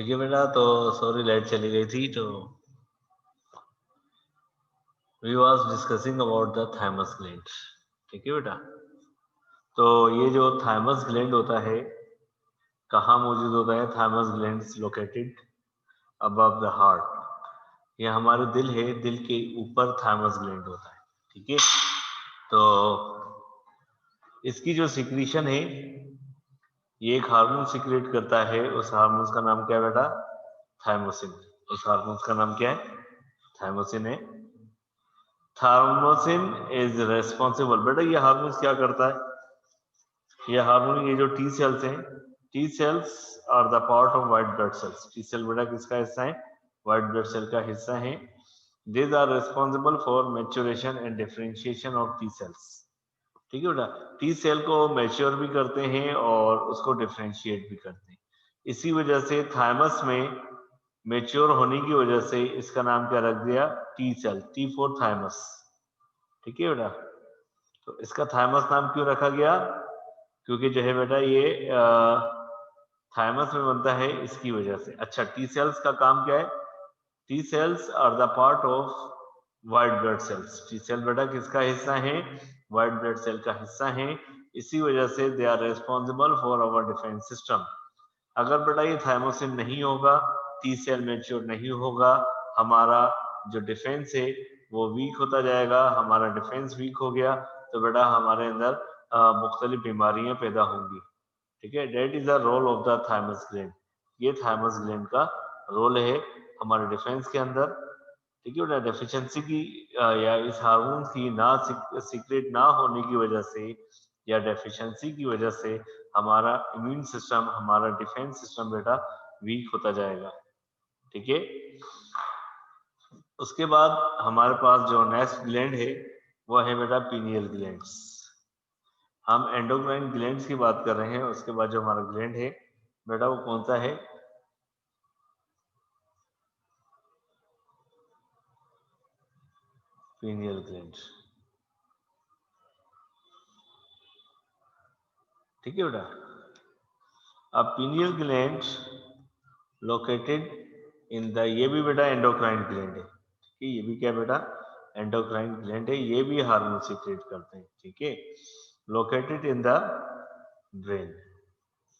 ठीक है बेटा, तो सॉरी लाइट चली गई थी। तो we was discussing about the thymus gland. ठीक है बेटा, तो ये जो थाइमस ग्लैंड होता है कहाँ मौजूद होता है? Thymus gland is located above the heart. ये हमारे दिल है, दिल के ऊपर थाइमस ग्लैंड होता है। ठीक है, तो इसकी जो सिक्रीशन है ये एक हार्मोन सिक्रेट करता है। उस हार्मोन का नाम क्या है बेटा? थाइमोसिन। उस हार्मोन का नाम क्या है? थाइमोसिन है। Thymosin is responsible. बेटा ये हार्मोन क्या करता है? ये हार्मोन, ये जो टी सेल्स हैं, T cells are the part of white blood cells. T cell बेटा किसका हिस्सा है? व्हाइट ब्लड सेल का हिस्सा है। These are responsible for maturation and differentiation of T cells. ठीक है बेटा, टी सेल को मैच्योर भी करते हैं और उसको डिफरेंशिएट भी करते हैं। इसी वजह से थाइमस में मैच्योर होने की वजह से इसका नाम क्या रख दिया? T cell, T for thymus. ठीक है बेटा, तो इसका थाइमस नाम क्यों रखा गया? क्योंकि जो है बेटा ये थाइमस में बनता है इसकी वजह से। अच्छा, टी सेल्स का काम क्या है? T cells are the part of white blood cells. T cell बेटा किसका हिस्सा है? व्हाइट ब्लड सेल का हिस्सा है। इसी वजह से they are responsible for our defence system. अगर बेटा ये थाइमोसिन नहीं होगा, टी सेल मैच्योर नहीं होगा, हमारा जो डिफेंस है वो वीक होता जाएगा। हमारा डिफेंस वीक हो गया तो बेटा हमारे अंदर मुख्तलिफ बीमारियां पैदा होंगी। ठीक है, that is the role of the thymus gland. ये थाइमस ग्लैंड का रोल है हमारे डिफेंस के अंदर। ठीक है बेटा, डेफिशिएंसी की या इस हार्मोन की ना सीक्रेट ना होने की वजह से या डेफिशिएंसी की वजह से हमारा इम्यून सिस्टम, हमारा डिफेंस सिस्टम बेटा वीक होता जाएगा। ठीक है, उसके बाद हमारे पास जो नेक्स्ट ग्लैंड है वो है बेटा पीनियल ग्लैंड्स। हम एंडोक्राइन ग्लैंड्स की बात कर रहे हैं। उसके बाद जो हमारा ग्लैंड है बेटा वो कौन सा है? Pineal gland. ठीक है बेटा, अब pineal gland located in the, ये भी बेटा एंडोक्राइन ग्लैंड है। ठीक है, ये भी क्या बेटा? एंडोक्राइन ग्लैंड है। ये भी हार्मोन सीक्रेट करते हैं। ठीक है, लोकेटेड इन द ब्रेन।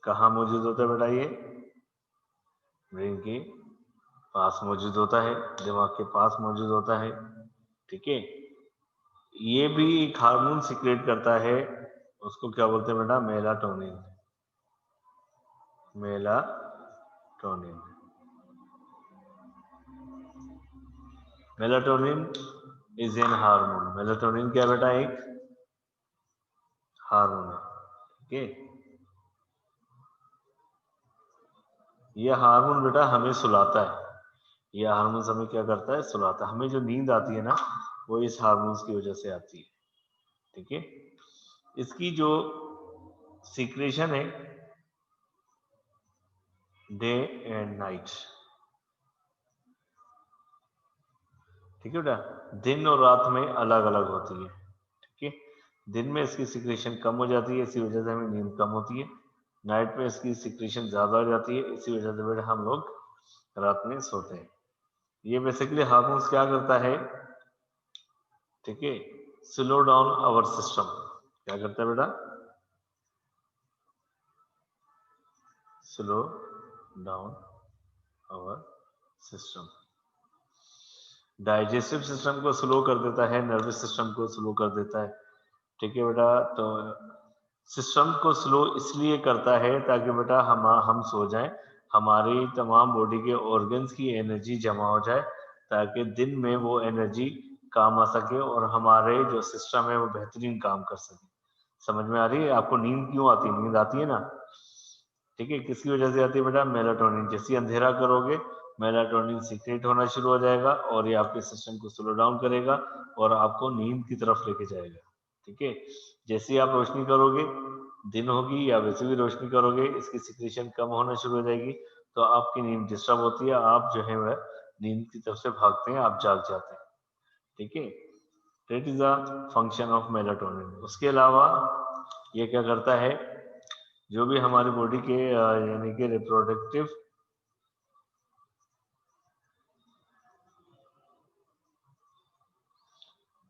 कहाँ मौजूद होता है बेटा? ये ब्रेन के पास मौजूद होता है, दिमाग के पास मौजूद होता है। ठीक है, ये भी एक हार्मोन सीक्रेट करता है। उसको क्या बोलते हैं बेटा? Melatonin. Melatonin. Melatonin is an hormone. Melatonin क्या बेटा? एक हार्मोन है। ठीक है, ये हार्मोन बेटा हमें सुलाता है। ये हार्मोन हमें क्या करता है? सुलाता है। हमें जो नींद आती है ना वो इस हार्मोन्स की वजह से आती है। ठीक है, इसकी जो सीक्रेशन है डे एंड नाइट। ठीक है बेटा, दिन और रात में अलग अलग होती है। ठीक है, दिन में इसकी सिक्रेशन कम हो जाती है, इसी वजह से हमें नींद कम होती है। नाइट में इसकी सिक्रेशन ज्यादा हो जाती है, इसी वजह से बेटा हम लोग रात में सोते हैं। ये बेसिकली हार्मोन्स क्या करता है? ठीक है, स्लो डाउन आवर सिस्टम। क्या करता है बेटा? Slow down our system. Digestive system को स्लो कर देता है, नर्वस सिस्टम को स्लो कर देता है। ठीक है बेटा, तो सिस्टम को स्लो इसलिए करता है ताकि बेटा हम सो जाएं, हमारी तमाम बॉडी के ऑर्गन्स की एनर्जी जमा हो जाए, ताकि दिन में वो एनर्जी काम आ सके और हमारे जो सिस्टम है वो बेहतरीन काम कर सके। समझ में आ रही है आपको? नींद क्यों आती है? नींद आती है ना। ठीक है, किसकी वजह से आती है बेटा? मेलाटोनिन। जैसे अंधेरा करोगे मेलाटोनिन सीक्रेट होना शुरू हो जाएगा और ये आपके सिस्टम को स्लो डाउन करेगा और आपको नींद की तरफ लेके जाएगा। ठीक है, जैसे ही आप रोशनी करोगे, दिन होगी या वैसे भी रोशनी करोगे, इसकी सिक्रेशन कम होना शुरू हो जाएगी, तो आपकी नींद डिस्टर्ब होती है, आप जो है वह नींद की तरफ से भागते हैं, आप जाग जाते हैं। ठीक है, that is the function of melatonin. उसके अलावा ये क्या करता है? जो भी हमारी बॉडी के यानी कि रिप्रोडक्टिव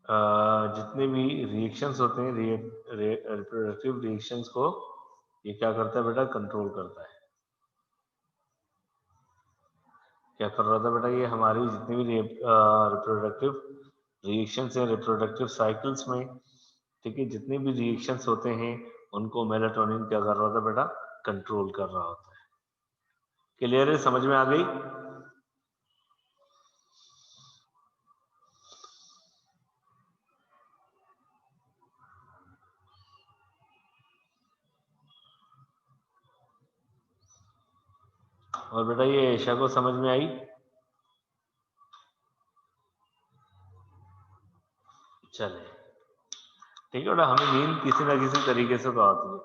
जितने भी रिएक्शंस होते हैं रिप्रोडक्टिव रिएक्शंस को ये क्या करता है बेटा, कंट्रोल करता है। क्या कर रहा था बेटा, ये हमारी जितनी भी रिप्रोडक्टिव रिएक्शंस हैं रिप्रोडक्टिव साइकिल्स में, ठीक है, जितने भी रिएक्शंस होते हैं उनको मेलाटोनिन क्या कर रहा था बेटा, कंट्रोल कर रहा होता है। क्लियर है, समझ में आ गई? और बेटा ये ऐशा को समझ में आई? चले, ठीक है बेटा, हमें नींद किसी ना किसी तरीके से तो आती है,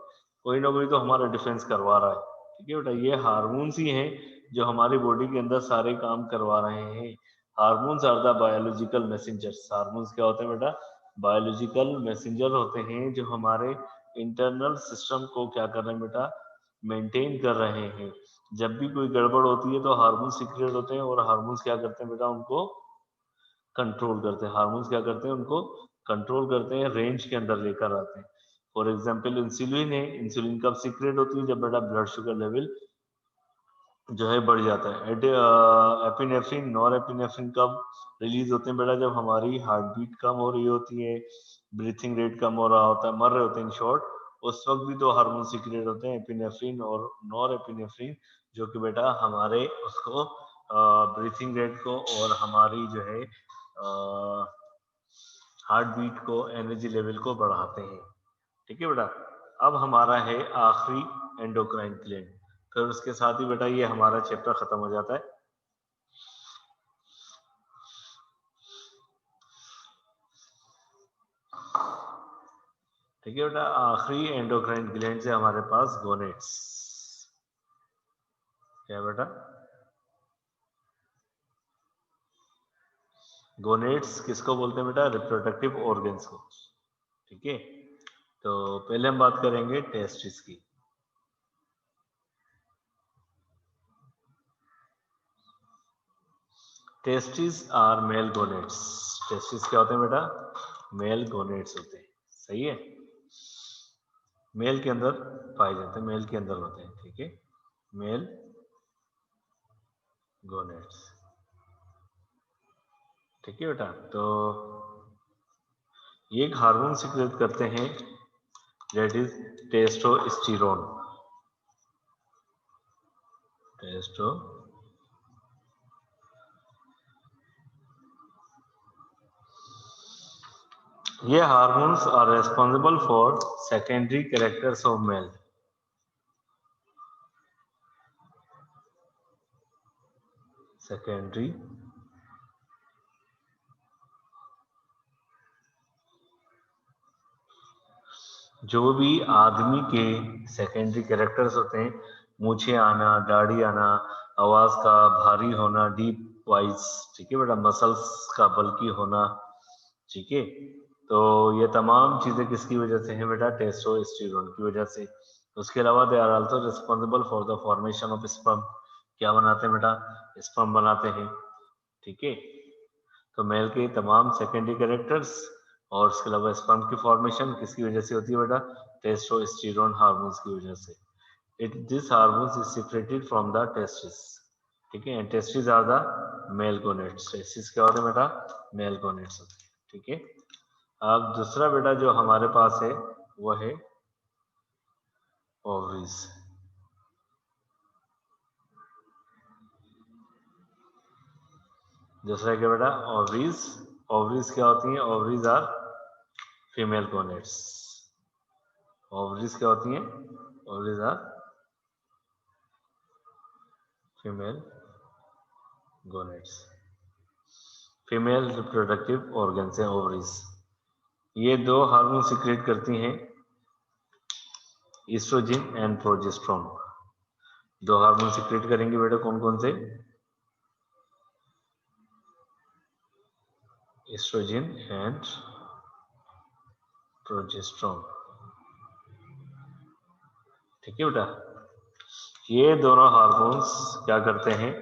कोई ना कोई तो हमारा डिफेंस करवा रहा है, ठीक है बेटा। ये हार्मोन्स ही हैं जो हमारी बॉडी के अंदर सारे काम करवा रहे हैं। Hormones are the biological messengers. Hormones क्या होते हैं बेटा, बायोलॉजिकल मैसेंजर होते हैं जो हमारे इंटरनल सिस्टम को क्या कर रहे हैं बेटा, मेंटेन कर रहे हैं। जब भी कोई गड़बड़ होती है तो हार्मोन सीक्रेट होते हैं और हार्मोन्स क्या करते हैं बेटा, उनको कंट्रोल करते हैं। हार्मोन्स क्या करते हैं, उनको कंट्रोल करते हैं, रेंज के अंदर लेकर आते हैं। फॉर एग्जाम्पल इंसुलिन है, इंसुलिन कब सीक्रेट होती है, जब बेटा ब्लड शुगर लेवल जो है बढ़ जाता है। एपिनेफ्रिन, नॉर एपिनेफ्रिन कब रिलीज होते हैं बेटा, जब हमारी हार्ट बीट कम हो रही होती है, ब्रीथिंग रेट कम हो रहा होता है, मर रहे होते हैं इन शॉर्ट, उस वक्त भी तो हार्मोन सीक्रेट होते हैं, एपिनेफ्रिन और नॉर एपिनेफ्रिन, जो कि बेटा हमारे उसको ब्रीथिंग रेट को और हमारी जो है हार्ट बीट को, एनर्जी लेवल को बढ़ाते हैं, ठीक है बेटा। अब हमारा है आखिरी एंडोक्राइन ग्लैंड, फिर उसके साथ ही बेटा ये हमारा चैप्टर खत्म हो जाता है। ठीक है बेटा, आखिरी एंडोक्राइन ग्लैंड से हमारे पास गोनेट्स। क्या बेटा, गोनेट्स किसको बोलते हैं बेटा, रिप्रोडक्टिव ऑर्गन्स को, ठीक है। तो पहले हम बात करेंगे टेस्टिस की। Testis are male gonads. Testis क्या होते हैं बेटा, मेल गोनेट्स होते हैं, सही है, मेल के अंदर पाए जाते हैं, मेल के अंदर होते हैं, ठीक है, मेल गोनेट्स, ठीक है बेटा। तो ये एक हार्मोन सिक्रेट करते हैं, दैट इज टेस्टोस्टेरोन। टेस्टो ये hormones are responsible for secondary characters of male. Secondary जो भी आदमी के सेकेंडरी कैरेक्टर्स होते हैं, मूछें आना, दाढ़ी आना, आवाज का भारी होना, डीप वॉइस, ठीक है बेटा, मसल्स का बल्की होना, ठीक है। तो ये तमाम चीजें किसकी वजह से हैं बेटा, टेस्टोस्टेरोन की वजह से। उसके अलावा they are also responsible for the formation of sperm. क्या बनाते हैं बेटा, स्पर्म बनाते हैं, ठीक है। तो मेल के तमाम सेकेंडरी कैरेक्टर्स और उसके अलावा स्पर्म की फॉर्मेशन किसकी वजह से होती है बेटा, टेस्टोस्टेरोन हार्मोन्स की वजह से। It this hormones is secreted from the testis, ठीक है। Testis are the male gonads. Testis क्या होते हैं बेटा, मेल गोनेट्स होते हैं, ठीक है। अब दूसरा बेटा जो हमारे पास है वो है ओवरीज। दूसरा क्या बेटा, ओवरीज। ओवरीज क्या होती हैं, ovaries are female gonads. Ovaries क्या होती हैं, ovaries are female gonads. Female reproductive organs हैं ओवरीज। ये दो हार्मोन सिक्रेट करती हैं, एस्ट्रोजन एंड प्रोजेस्टेरोन। दो हार्मोन सिक्रेट करेंगे बेटा, कौन कौन से, एस्ट्रोजन एंड प्रोजेस्टेरोन, ठीक है बेटा। ये दोनों हार्मोन्स क्या करते हैं,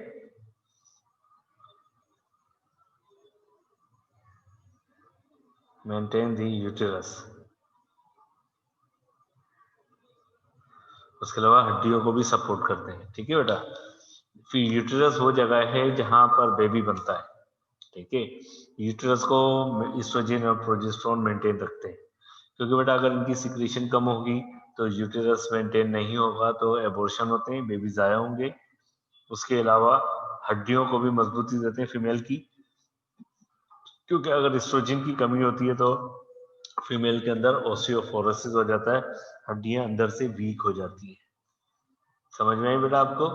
मेंटेन द यूटेरस। उसके अलावा हड्डियों को भी सपोर्ट करते हैं। ठीक है बेटा। फिर यूटेरस वो जगह है जहां पर बेबी बनता है। ठीक है। यूटेरस को ईस्ट्रोजन और प्रोजेस्टेरोन मेंटेन रखते हैं, क्योंकि बेटा अगर इनकी सिक्रीशन कम होगी तो यूटेरस मेंटेन नहीं होगा, तो एबॉर्शन होते हैं, बेबी ज़ाया होंगे। उसके अलावा हड्डियों को भी मजबूती देते हैं फीमेल की, क्योंकि अगर एस्ट्रोजन की कमी होती है तो फीमेल के अंदर ओस्टियोपोरोसिस हो जाता है, हड्डियां अंदर से वीक हो जाती है। समझ में आई बेटा आपको?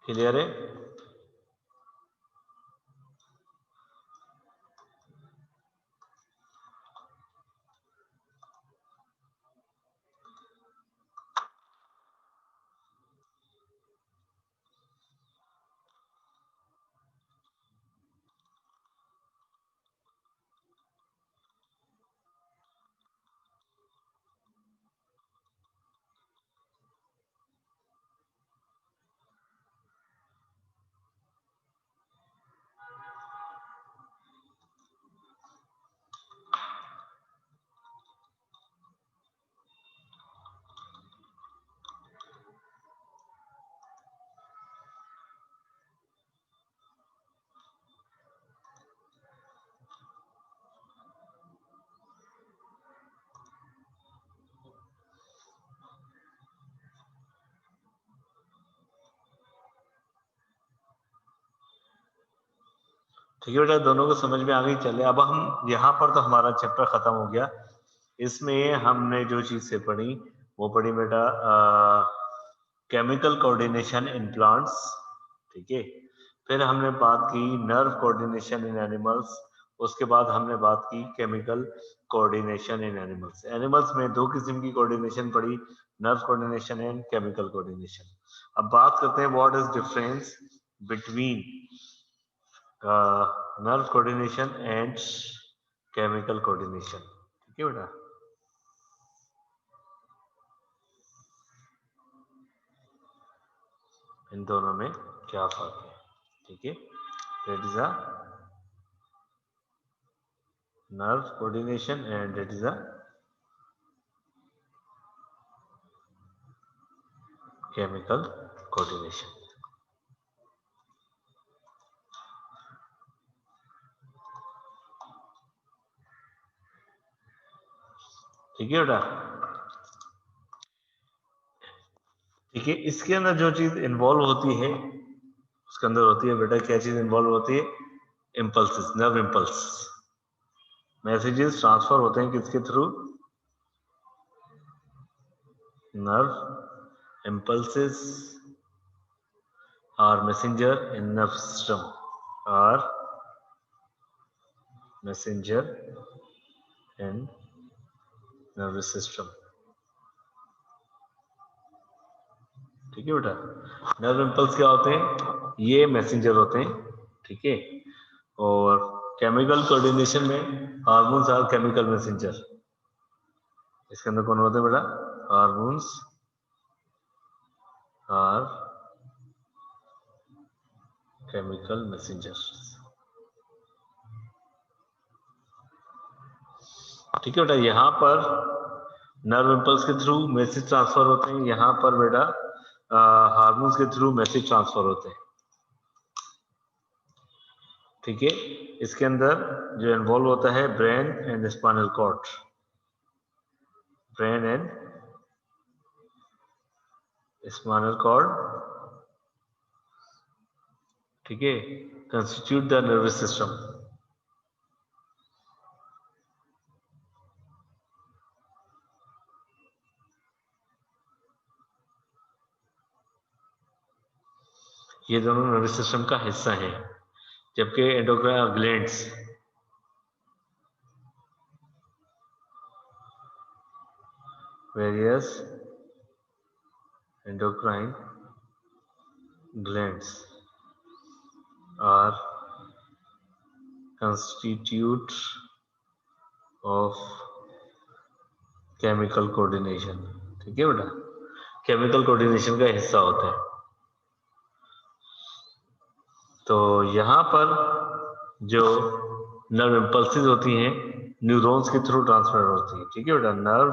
क्लियर है? ठीक है बेटा, दोनों को समझ में आ गई। चले अब हम यहाँ पर तो हमारा चैप्टर खत्म हो गया। इसमें हमने जो चीजें पढ़ी वो पढ़ी बेटा केमिकल कोऑर्डिनेशन इन प्लांट्स। ठीक है। फिर हमने बात की नर्व कोऑर्डिनेशन इन एनिमल्स। उसके बाद हमने बात की chemical coordination in animals. Animals में दो किस्म की कोऑर्डिनेशन पढ़ी, nerve coordination and chemical coordination. अब बात करते हैं what is difference between nerve coordination and chemical coordination. ठीक है बेटा। इन दोनों में क्या फर्क है? ठीक है। That is a nerve coordination and that is a chemical coordination. ठीक है बेटा। ठीक है। इसके अंदर जो चीज इन्वॉल्व होती है उसके अंदर होती है बेटा, क्या चीज इन्वॉल्व होती है? Impulses, nerve impulse. Messages transfer होते हैं किसके through? Nerve impulses are messenger in nerve system, are messenger in nervous system. ठीक है बेटा। नर्व इम्पल्स क्या होते हैं? ये मैसेंजर होते हैं। ठीक है। और केमिकल कोऑर्डिनेशन में हार्मोन्स आर केमिकल मैसेंजर। इसके अंदर कौन होते हैं बेटा? Hormones are chemical messenger. ठीक है बेटा। यहाँ पर नर्व इम्पल्स के थ्रू मैसेज ट्रांसफर होते हैं, यहाँ पर बेटा हार्मोन्स के थ्रू मैसेज ट्रांसफर होते हैं। ठीक है। इसके अंदर जो इन्वॉल्व होता है brain and spinal cord. Brain and spinal cord, ठीक है, कंस्टिट्यूट द नर्वस सिस्टम। ये दोनों नर्वस सिस्टम का हिस्सा है। जबकि endocrine glands various endocrine glands are constitute of chemical coordination। ठीक है बेटा। केमिकल कोऑर्डिनेशन का हिस्सा होता है। तो यहाँ पर जो नर्व इम्पल्सेस होती हैं न्यूरॉन्स के थ्रू ट्रांसफर होती है। ठीक है बेटा, nerve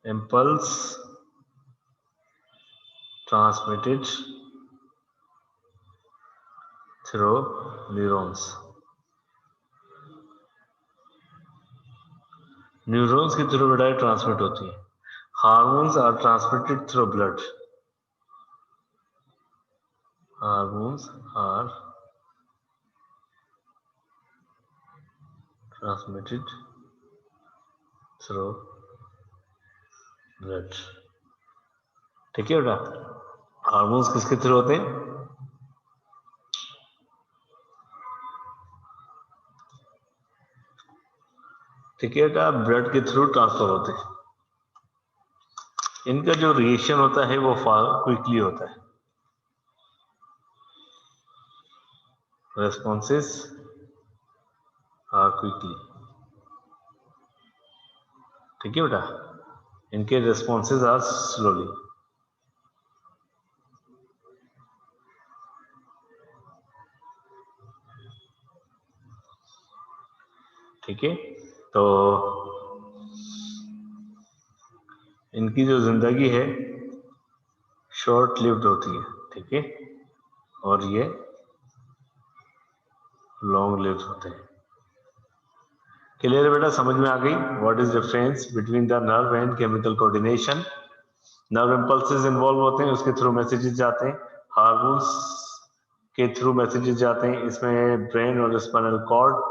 impulse transmitted through neurons. Neurons के थ्रू बेटा ट्रांसमिट होती है। Hormones are transmitted through blood. Hormones are transmitted through blood. ठीक है बेटा, हार्मोन्स किसके थ्रू होते हैं? ठीक है बेटा, ब्लड के थ्रू ट्रांसफर होते हैं। इनका जो रिएक्शन होता है वो क्विकली होता है। Responses are quickly. ठीक है बेटा, इनके रेस्पॉन्सेस आर स्लोली। ठीक है, तो इनकी जो जिंदगी है शॉर्ट लिव्ड होती है। ठीक है, और ये लॉन्ग लिव्ड होते हैं। क्लियर बेटा, समझ में आ गई? What is difference between the nerve and chemical coordination? Nerve impulses involve होते हैं, उसके थ्रू मैसेजेस जाते हैं। हार्मोन्स के थ्रू मैसेजेस जाते हैं। इसमें ब्रेन और स्पाइनल कॉर्ड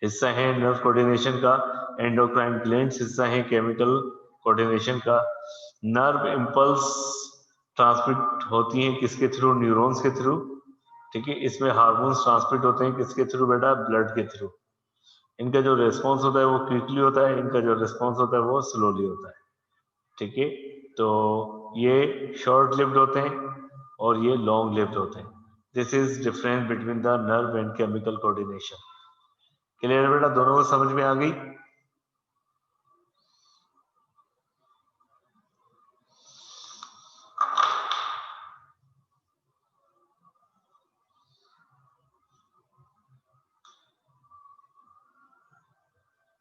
हिस्सा है नर्व कोऑर्डिनेशन का। एंडोक्राइन ग्लैंड्स हिस्सा है केमिकल कोऑर्डिनेशन का। नर्व इम्पल्स ट्रांसमिट होती हैं किसके थ्रू? न्यूरॉन्स के थ्रू। ठीक है, इसमें हार्मोन्स ट्रांसमिट होते हैं किसके थ्रू बेटा? ब्लड के थ्रू। इनका जो रिस्पॉन्स होता है वो क्विकली होता है, इनका जो रिस्पॉन्स होता है वो स्लोली होता है। ठीक है, तो ये शॉर्ट लिव्ड होते हैं और ये लॉन्ग लिव्ड होते हैं। This is difference between the nerve and chemical coordination. Clear बेटा, दोनों को समझ में आ गई?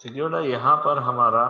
ठीक है बेटा, यहाँ पर हमारा